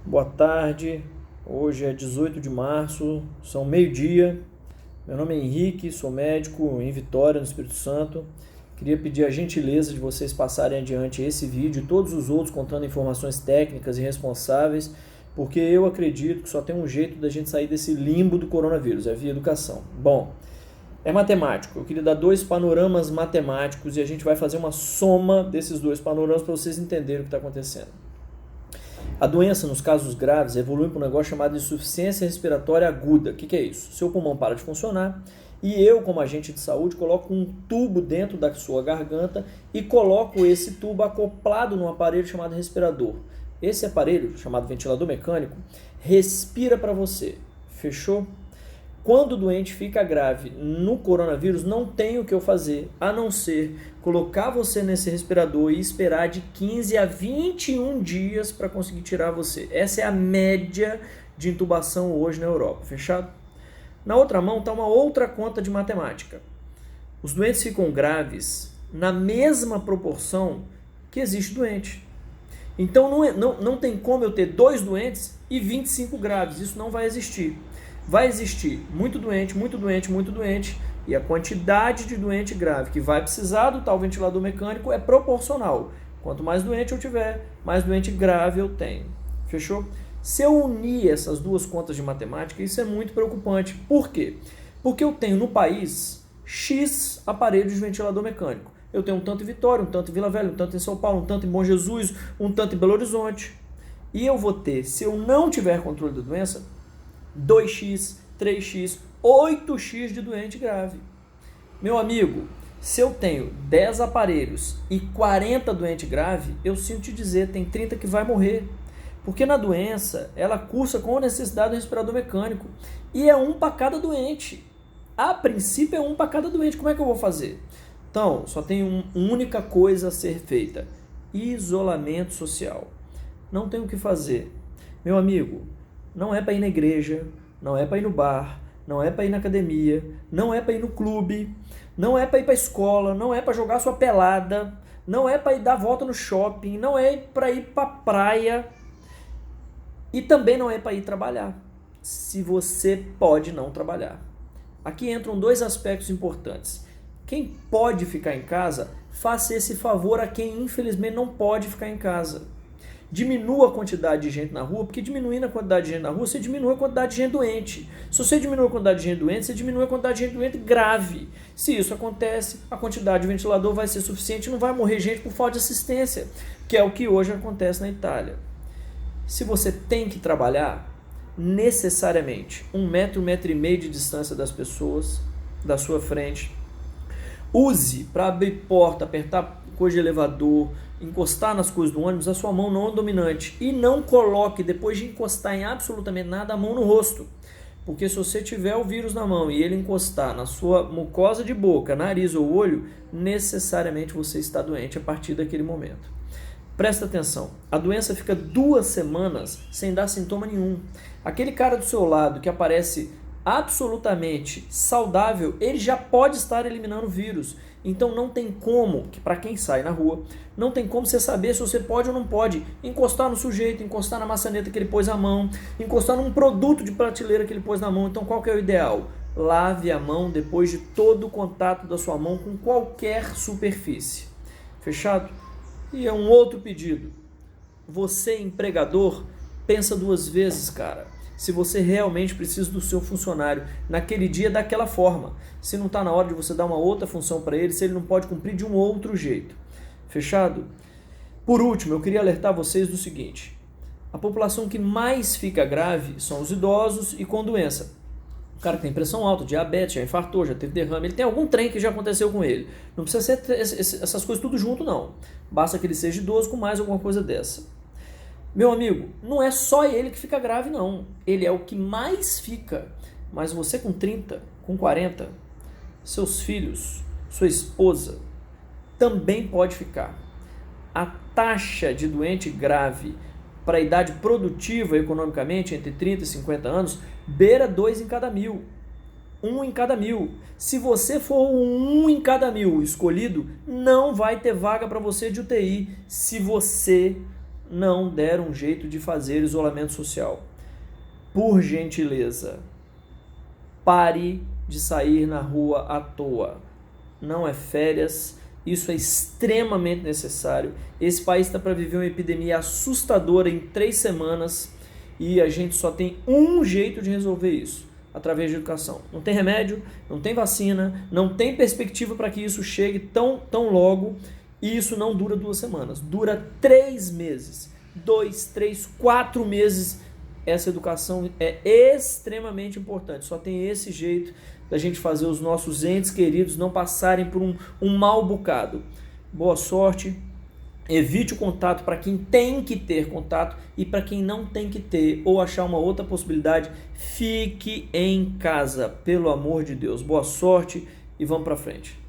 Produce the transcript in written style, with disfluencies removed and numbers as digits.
Boa tarde, hoje é 18 de março, são meio-dia. Meu nome é Henrique, sou médico em Vitória, no Espírito Santo. Queria pedir a gentileza de vocês passarem adiante esse vídeo e todos os outros contando informações técnicas e responsáveis, porque eu acredito que só tem um jeito da gente sair desse limbo do coronavírus, é via educação. Bom, é matemático, eu queria dar dois panoramas matemáticos e a gente vai fazer uma soma desses dois panoramas para vocês entenderem o que está acontecendo. A doença, nos casos graves, evolui para um negócio chamado insuficiência respiratória aguda. O que é isso? Seu pulmão para de funcionar e eu, como agente de saúde, coloco um tubo dentro da sua garganta e coloco esse tubo acoplado num aparelho chamado respirador. Esse aparelho, chamado ventilador mecânico, respira para você. Fechou? Quando o doente fica grave no coronavírus, não tem o que eu fazer, a não ser colocar você nesse respirador e esperar de 15 a 21 dias para conseguir tirar você. Essa é a média de intubação hoje na Europa, fechado? Na outra mão está uma outra conta de matemática. Os doentes ficam graves na mesma proporção que existe doente. Então não tem como eu ter 2 doentes e 25 graves, isso não vai existir. Vai existir muito doente, muito doente, muito doente, e a quantidade de doente grave que vai precisar do tal ventilador mecânico é proporcional. Quanto mais doente eu tiver, mais doente grave eu tenho. Fechou? Se eu unir essas duas contas de matemática, isso é muito preocupante. Por quê? Porque eu tenho no país X aparelhos de ventilador mecânico. Eu tenho um tanto em Vitória, um tanto em Vila Velha, um tanto em São Paulo, um tanto em Bom Jesus, um tanto em Belo Horizonte. E eu vou ter, se eu não tiver controle da doença, 2x, 3x, 8x de doente grave. Meu amigo, se eu tenho 10 aparelhos e 40 doente grave, eu sinto te dizer, tem 30 que vai morrer. Porque na doença, ela cursa com a necessidade do respirador mecânico. E é um para cada doente. A princípio é um para cada doente. Como é que eu vou fazer? Então, só tem uma única coisa a ser feita. Isolamento social. Não tem o que fazer. Meu amigo, não é para ir na igreja, não é para ir no bar, não é para ir na academia, não é para ir no clube, não é para ir para a escola, não é para jogar sua pelada, não é para ir dar volta no shopping, não é para ir para a praia e também não é para ir trabalhar, se você pode não trabalhar. Aqui entram 2 aspectos importantes. Quem pode ficar em casa, faça esse favor a quem infelizmente não pode ficar em casa. Diminua a quantidade de gente na rua, porque diminuindo a quantidade de gente na rua, você diminui a quantidade de gente doente. Se você diminui a quantidade de gente doente, você diminui a quantidade de gente doente grave. Se isso acontece, a quantidade de ventilador vai ser suficiente e não vai morrer gente por falta de assistência, que é o que hoje acontece na Itália. Se você tem que trabalhar, necessariamente 1 metro, 1,5 metro de distância das pessoas, da sua frente. Use para abrir porta, apertar coisa de elevador, encostar nas coisas do ônibus, a sua mão não dominante. E não coloque, depois de encostar em absolutamente nada, a mão no rosto. Porque se você tiver o vírus na mão e ele encostar na sua mucosa de boca, nariz ou olho, necessariamente você está doente a partir daquele momento. Presta atenção, a doença fica 2 semanas sem dar sintoma nenhum. Aquele cara do seu lado que aparece absolutamente saudável, ele já pode estar eliminando o vírus. Então não tem como, que para quem sai na rua, não tem como você saber se você pode ou não pode encostar no sujeito, encostar na maçaneta que ele pôs a mão, encostar num produto de prateleira que ele pôs na mão. Então qual que é o ideal? Lave a mão depois de todo o contato da sua mão com qualquer superfície. Fechado? E é um outro pedido. Você, empregador, pensa 2 vezes, cara. Se você realmente precisa do seu funcionário naquele dia daquela forma, se não está na hora de você dar uma outra função para ele, se ele não pode cumprir de um outro jeito. Fechado? Por último, eu queria alertar vocês do seguinte: a população que mais fica grave são os idosos e com doença. O cara que tem pressão alta, diabetes, já infartou, já teve derrame, ele tem algum trem que já aconteceu com ele. Não precisa ser essas coisas tudo junto, não. Basta que ele seja idoso com mais alguma coisa dessa. Meu amigo, não é só ele que fica grave, não. Ele é o que mais fica. Mas você com 30, com 40, seus filhos, sua esposa, também pode ficar. A taxa de doente grave para a idade produtiva economicamente, entre 30 e 50 anos, beira 2 em cada 1.000. 1 em cada 1.000. Se você for o 1 em cada 1.000 escolhido, não vai ter vaga para você de UTI se você não der um jeito de fazer isolamento social. Por gentileza, pare de sair na rua à toa. Não é férias, isso é extremamente necessário. Esse país está para viver uma epidemia assustadora em 3 semanas e a gente só tem um jeito de resolver isso, através de educação. Não tem remédio, não tem vacina, não tem perspectiva para que isso chegue tão logo, e isso não dura 2 semanas, dura 3 meses, 2, 3, 4 meses. Essa educação é extremamente importante, só tem esse jeito da gente fazer os nossos entes queridos não passarem por um mau bocado. Boa sorte, evite o contato para quem tem que ter contato, e para quem não tem que ter ou achar uma outra possibilidade, fique em casa, pelo amor de Deus. Boa sorte e vamos para frente.